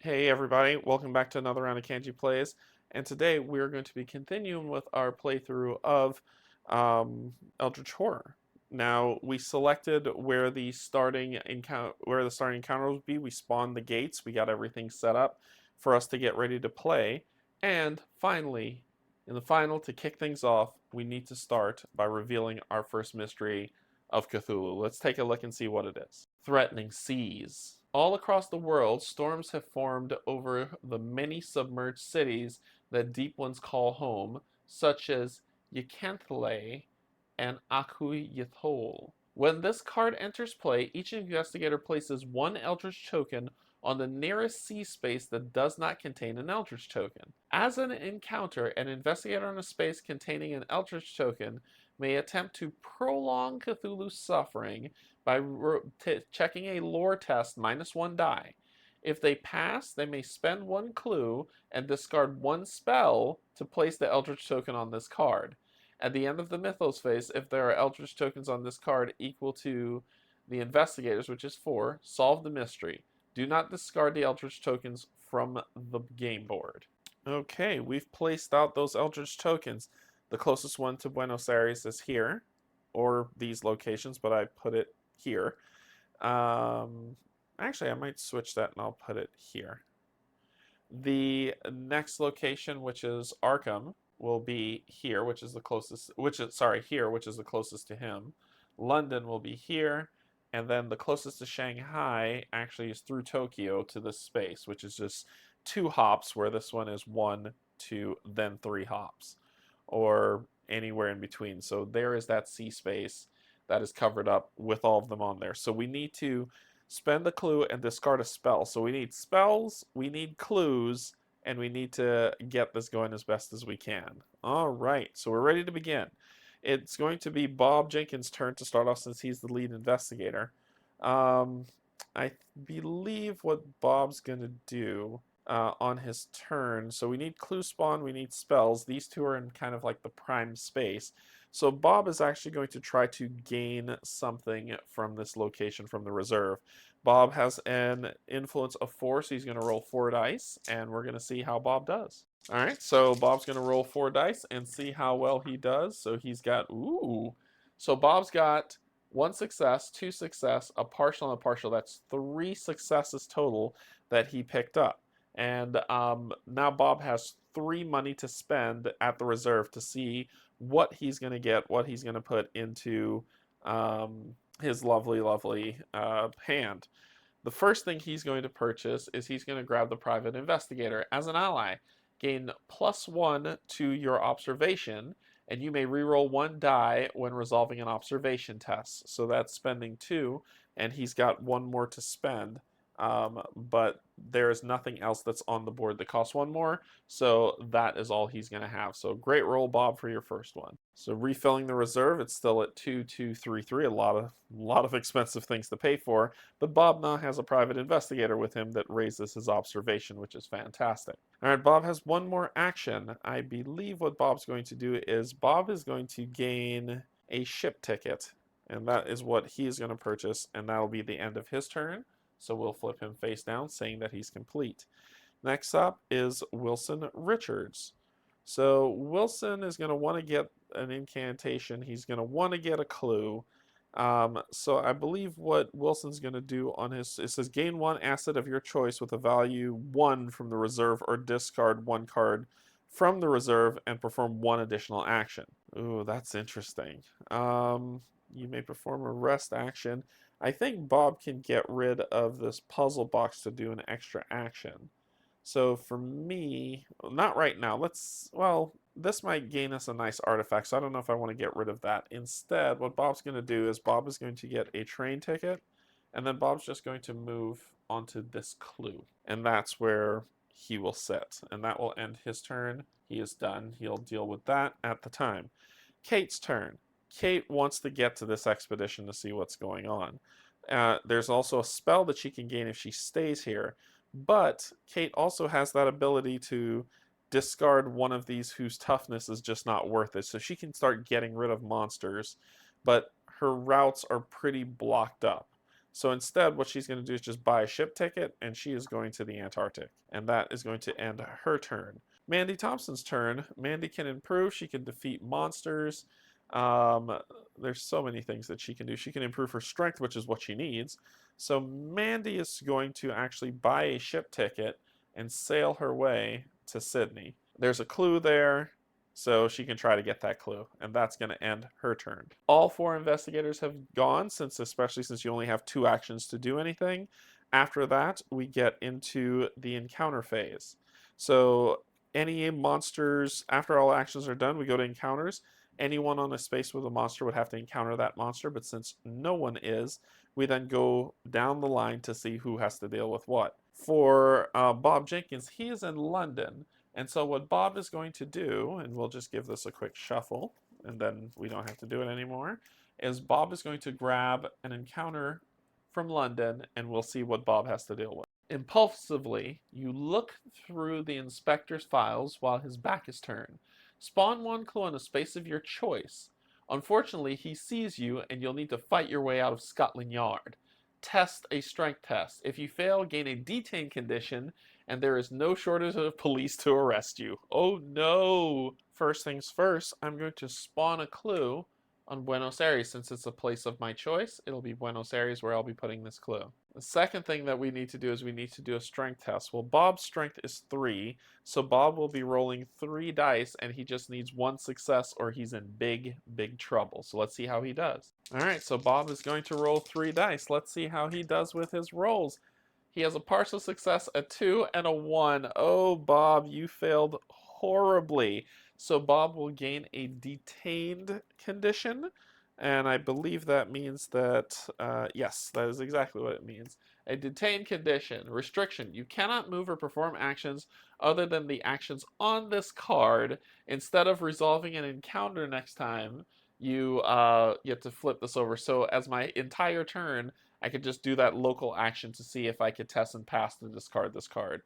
Hey everybody, welcome back to another round of Canje Plays, and today we're going to be continuing with our playthrough of Eldritch Horror. Now we selected where the starting encounter would be. We spawned the gates, we got everything set up for us to get ready to play, and finally, in the final, to kick things off, we need to start by revealing our first mystery of Cthulhu. Let's take a look and see what it is. Threatening seas. All across the world, storms have formed over the many submerged cities that deep ones call home, such as Ycanthale and Akuyithol. When this card enters play, each investigator places one Eldritch token on the nearest sea space that does not contain an Eldritch token. As an encounter, an investigator on a space containing an Eldritch token may attempt to prolong Cthulhu's suffering by checking a lore test -1 die. If they pass, they may spend one clue and discard one spell to place the Eldritch token on this card. At the end of the Mythos phase, if there are Eldritch tokens on this card equal to the investigators, which is 4, solve the mystery. Do not discard the Eldritch tokens from the game board. Okay, we've placed out those Eldritch tokens. The closest one to Buenos Aires is here, or these locations, but I put it here. Actually, I might switch that and I'll put it here. The next location, which is Arkham, will be here, which is the closest, here, which is the closest to him. London will be here, and then the closest to Shanghai actually is through Tokyo to this space, which is just 2 hops, where this one is 1, 2, then 3 hops, or anywhere in between. So there is that sea space that is covered up with all of them on there. So we need to spend the clue and discard a spell. So we need spells, we need clues, and we need to get this going as best as we can. All right, so we're ready to begin. It's going to be Bob Jenkins' turn to start off since he's the lead investigator. I believe what Bob's going to do on his turn, so we need clue spawn, we need spells. These two are in kind of like the prime space. So Bob is actually going to try to gain something from this location from the reserve. Bob has an influence of 4, so he's going to roll 4 dice, and we're going to see how Bob does. All right, so Bob's going to roll 4 dice and see how well he does. So he's got, so Bob's got 1 success, 2 success, a partial, and a partial. That's 3 successes total that he picked up. And now Bob has 3 money to spend at the reserve to see what he's going to get, what he's going to put into his lovely hand. The first thing he's going to purchase is he's going to grab the private investigator as an ally. Gain +1 to your observation, and you may reroll 1 die when resolving an observation test. So that's spending 2, and he's got 1 more to spend. But there is nothing else that's on the board that costs 1 more, so that is all he's going to have. So great roll, Bob, for your first one. So refilling the reserve, it's still at 2, 2, 3, 3. A lot of expensive things to pay for, but Bob now has a private investigator with him that raises his observation, which is fantastic. All right, Bob has 1 more action. I believe what Bob's going to do is Bob is going to gain a ship ticket, and that is what he is going to purchase, and that'll be the end of his turn. So we'll flip him face down, saying that he's complete. Next up is Wilson Richards. So Wilson is going to want to get an incantation. He's going to want to get a clue. So I believe what Wilson's going to do on his, it says gain 1 asset of your choice with a value 1 from the reserve, or discard 1 card from the reserve and perform 1 additional action. Ooh, that's interesting. You may perform a rest action. I think Bob can get rid of this puzzle box to do an extra action. So for me, not right now. This might gain us a nice artifact, so I don't know if I want to get rid of that. Instead, what Bob's going to do is Bob is going to get a train ticket, and then Bob's just going to move onto this clue. And that's where he will sit. And that will end his turn. He is done. He'll deal with that at the time. Kate's turn. Kate wants to get to this expedition to see what's going on. There's also a spell that she can gain if she stays here, but Kate also has that ability to discard one of these whose toughness is just not worth it. So she can start getting rid of monsters, but her routes are pretty blocked up. So instead, what she's going to do is just buy a ship ticket, and she is going to the Antarctic. And that is going to end her turn. Mandy Thompson's turn. Mandy can improve. She can defeat monsters. There's so many things that she can do. She can improve her strength, which is what she needs. So Mandy is going to actually buy a ship ticket and sail her way to Sydney. There's a clue there, so she can try to get that clue, and that's going to end her turn. All 4 investigators have gone, especially since you only have 2 actions to do anything. After that, we get into the encounter phase. So any monsters, after all actions are done, we go to encounters. Anyone on a space with a monster would have to encounter that monster, but since no one is, we then go down the line to see who has to deal with what. For Bob Jenkins, he is in London, and so what Bob is going to do, and we'll just give this a quick shuffle, and then we don't have to do it anymore, is Bob is going to grab an encounter from London, and we'll see what Bob has to deal with. Impulsively, you look through the inspector's files while his back is turned. Spawn 1 clue in a space of your choice. Unfortunately, he sees you, and you'll need to fight your way out of Scotland Yard. Test a strength test. If you fail, gain a detain condition, and there is no shortage of police to arrest you. Oh no! First things first, I'm going to spawn a clue on Buenos Aires. Since it's a place of my choice, it'll be Buenos Aires where I'll be putting this clue. The second thing that we need to do is we need to do a strength test. Well, Bob's strength is 3, so Bob will be rolling 3 dice, and he just needs 1 success or he's in big, big trouble. So let's see how he does. Alright, so Bob is going to roll 3 dice. Let's see how he does with his rolls. He has a partial success, a 2, and a 1. Oh, Bob, you failed horribly. So Bob will gain a detained condition, and I believe that means that, yes, that is exactly what it means. A detained condition. Restriction. You cannot move or perform actions other than the actions on this card. Instead of resolving an encounter next time, you have to flip this over. So as my entire turn, I could just do that local action to see if I could test and pass to discard this card.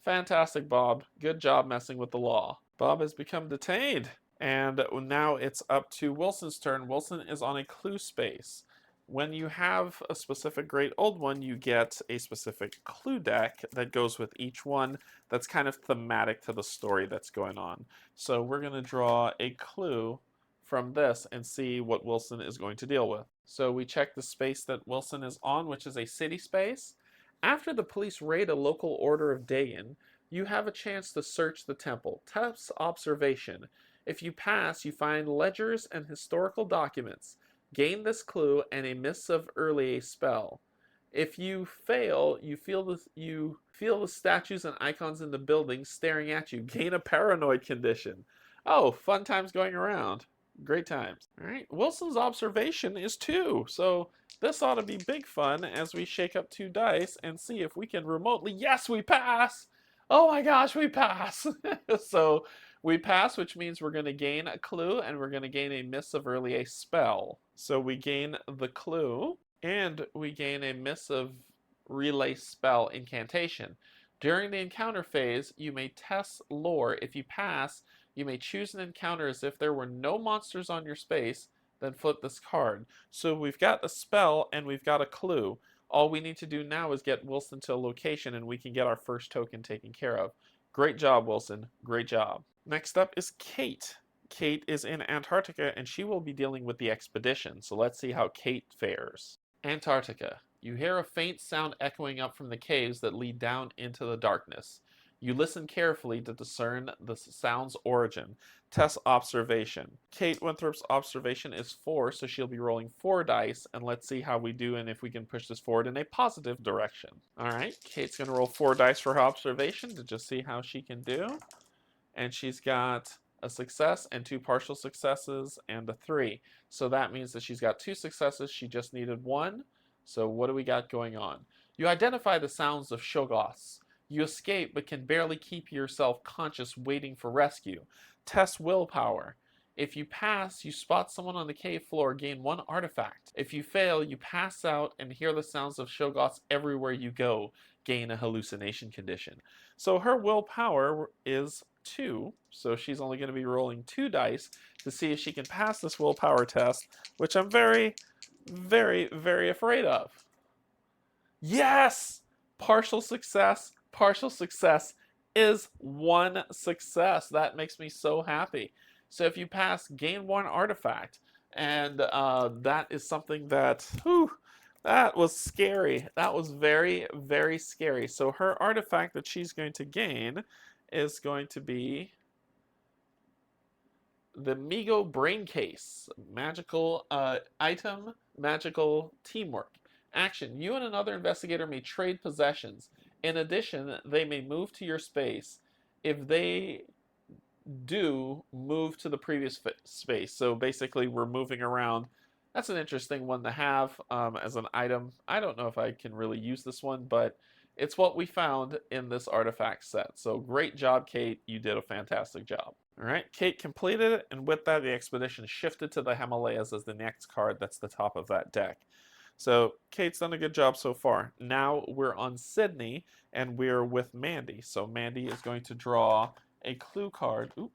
Fantastic, Bob. Good job messing with the law. Bob has become detained. And now it's up to Wilson's turn. Wilson is on a clue space. When you have a specific great old one, you get a specific clue deck that goes with each one that's kind of thematic to the story that's going on. So we're going to draw a clue from this and see what Wilson is going to deal with. So we check the space that Wilson is on, which is a city space. After the police raid a local order of Dagon, you have a chance to search the temple. Test observation. If you pass, you find ledgers and historical documents. Gain this clue and a Mists of Early spell. If you fail, you feel the statues and icons in the building staring at you. Gain a paranoid condition. Oh, fun times going around. Great times. All right, Wilson's observation is 2, so this ought to be big fun as we shake up 2 dice and see if we can remotely. Yes, we pass! Oh my gosh, we pass! So we pass, which means we're going to gain a clue and we're going to gain a Mists of Early a spell. So we gain the clue and we gain a Mists of Relay spell incantation. During the encounter phase, you may test lore. If you pass, you may choose an encounter as if there were no monsters on your space, then flip this card. So we've got a spell and we've got a clue. All we need to do now is get Wilson to a location and we can get our first token taken care of. Great job, Wilson. Great job. Next up is Kate. Kate is in Antarctica and she will be dealing with the expedition. So let's see how Kate fares. Antarctica. You hear a faint sound echoing up from the caves that lead down into the darkness. You listen carefully to discern the sound's origin. Test observation. Kate Winthrop's observation is 4, so she'll be rolling 4 dice, and let's see how we do and if we can push this forward in a positive direction. Alright, Kate's going to roll 4 dice for her observation to just see how she can do. And she's got a success and 2 partial successes and a 3. So that means that she's got 2 successes, she just needed 1. So what do we got going on? You identify the sounds of Shoggoths. You escape but can barely keep yourself conscious waiting for rescue. Test willpower. If you pass, you spot someone on the cave floor, gain 1 artifact. If you fail, you pass out and hear the sounds of Shoggoths everywhere you go, gain a hallucination condition. So her willpower is 2, so she's only going to be rolling 2 dice to see if she can pass this willpower test, which I'm very, very, very afraid of. Yes! Partial success. Partial success is 1 success. That makes me so happy. So if you pass, gain 1 artifact. And that is something that, whew, that was scary. That was very, very scary. So her artifact that she's going to gain is going to be the Migo Brain Case. Magical item, magical teamwork. Action. You and another investigator may trade possessions. In addition, they may move to your space. If they do, move to the previous space. So basically, we're moving around. That's an interesting one to have as an item. I don't know if I can really use this one, but it's what we found in this artifact set. So great job, Kate. You did a fantastic job. All right, Kate completed it, and with that, the expedition shifted to the Himalayas as the next card that's the top of that deck. So Kate's done a good job so far. Now we're on Sydney, and we're with Mandy. So Mandy is going to draw a clue card. Oop,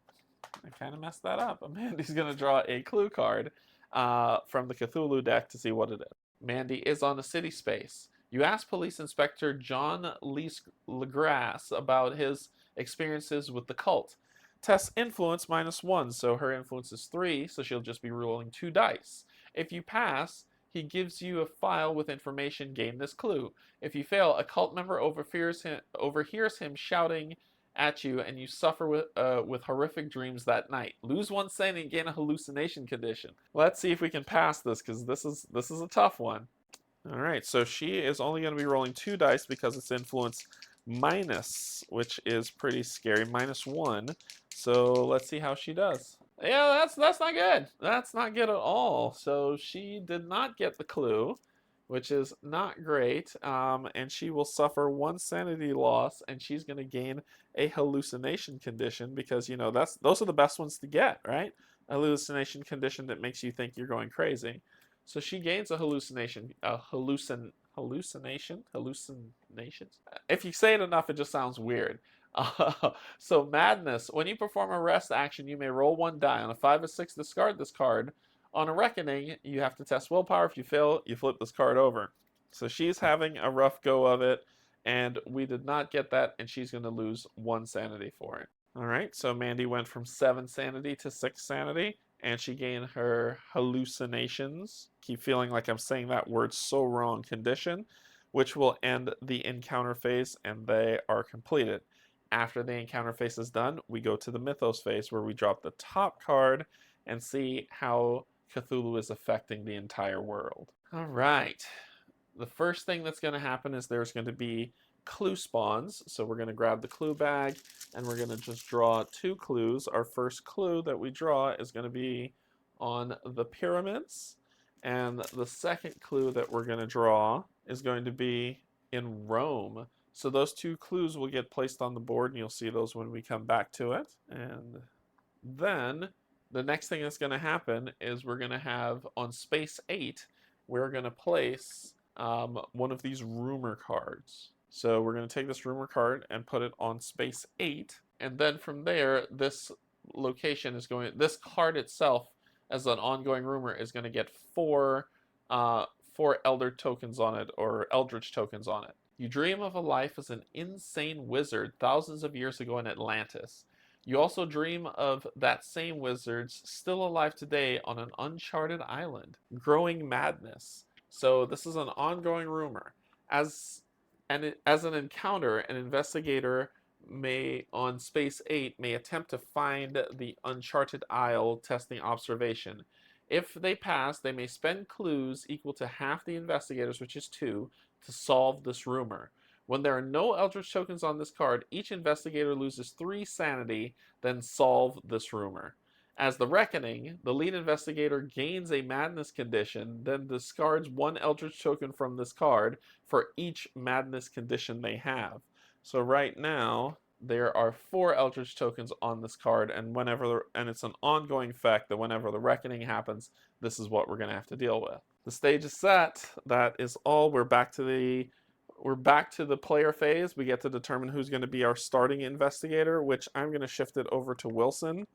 I kind of messed that up. Mandy's going to draw a clue card from the Cthulhu deck to see what it is. Mandy is on a city space. You ask Police Inspector John Legrasse about his experiences with the cult. Test influence -1, so her influence is 3, so she'll just be rolling 2 dice. If you pass, he gives you a file with information, gain this clue. If you fail, a cult member overhears him shouting at you, and you suffer with horrific dreams that night. Lose 1 sanity and gain a hallucination condition. Let's see if we can pass this, because this is a tough one. All right, so she is only going to be rolling 2 dice because it's influence minus, which is pretty scary, -1. So let's see how she does. Yeah, that's not good. That's not good at all. So she did not get the clue, which is not great. And she will suffer 1 sanity loss, and she's going to gain a hallucination condition because, you know, those are the best ones to get, right? A hallucination condition that makes you think you're going crazy. So she gains a hallucination. Hallucinations. If you say it enough, it just sounds weird. So madness. When you perform a rest action, you may roll 1 die. On a 5 or 6, discard this card. On a reckoning, you have to test willpower. If you fail, you flip this card over. So she's having a rough go of it, and we did not get that, and she's going to lose 1 sanity for it. All right, so Mandy went from 7 sanity to 6 sanity, and she gained her hallucinations. Keep feeling like I'm saying that word so wrong. Condition, which will end the encounter phase, and they are completed. After the encounter phase is done, we go to the Mythos phase where we drop the top card and see how Cthulhu is affecting the entire world. All right. The first thing that's going to happen is there's going to be clue spawns. So we're going to grab the clue bag and we're going to just draw 2 clues. Our first clue that we draw is going to be on the pyramids. And the second clue that we're going to draw is going to be in Rome. So those 2 clues will get placed on the board, and you'll see those when we come back to it. And then the next thing that's going to happen is we're going to have on space 8, we're going to place one of these rumor cards. So we're going to take this rumor card and put it on space 8. And then from there, this location is going, this card itself as an ongoing rumor is going to get 4 Elder tokens on it, or Eldritch tokens on it. You dream of a life as an insane wizard thousands of years ago in Atlantis. You also dream of that same wizards still alive today on an uncharted island. Growing madness. So this is an ongoing rumor. As an encounter, an investigator may, on space 8, may attempt to find the uncharted isle testing observation. If they pass, they may spend clues equal to half the investigators, which is 2, to solve this rumor. When there are no Eldritch tokens on this card, each investigator loses 3 sanity, then solve this rumor. As the Reckoning, the lead investigator gains a madness condition, then discards 1 Eldritch token from this card for each madness condition they have. So right now, there are 4 Eldritch tokens on this card, and it's an ongoing effect that whenever the Reckoning happens, this is what we're going to have to deal with. The stage is set. That is all. We're back to the player phase. We get to determine who's going to be our starting investigator, which I'm going to shift it over to Wilson,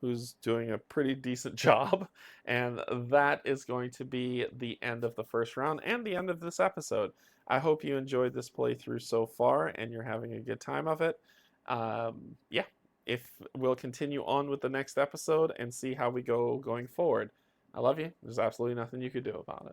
who's doing a pretty decent job. And that is going to be the end of the first round and the end of this episode. I hope you enjoyed this playthrough so far and you're having a good time of it. Yeah, if we'll continue on with the next episode and see how we go going forward. I love you. There's absolutely nothing you could do about it.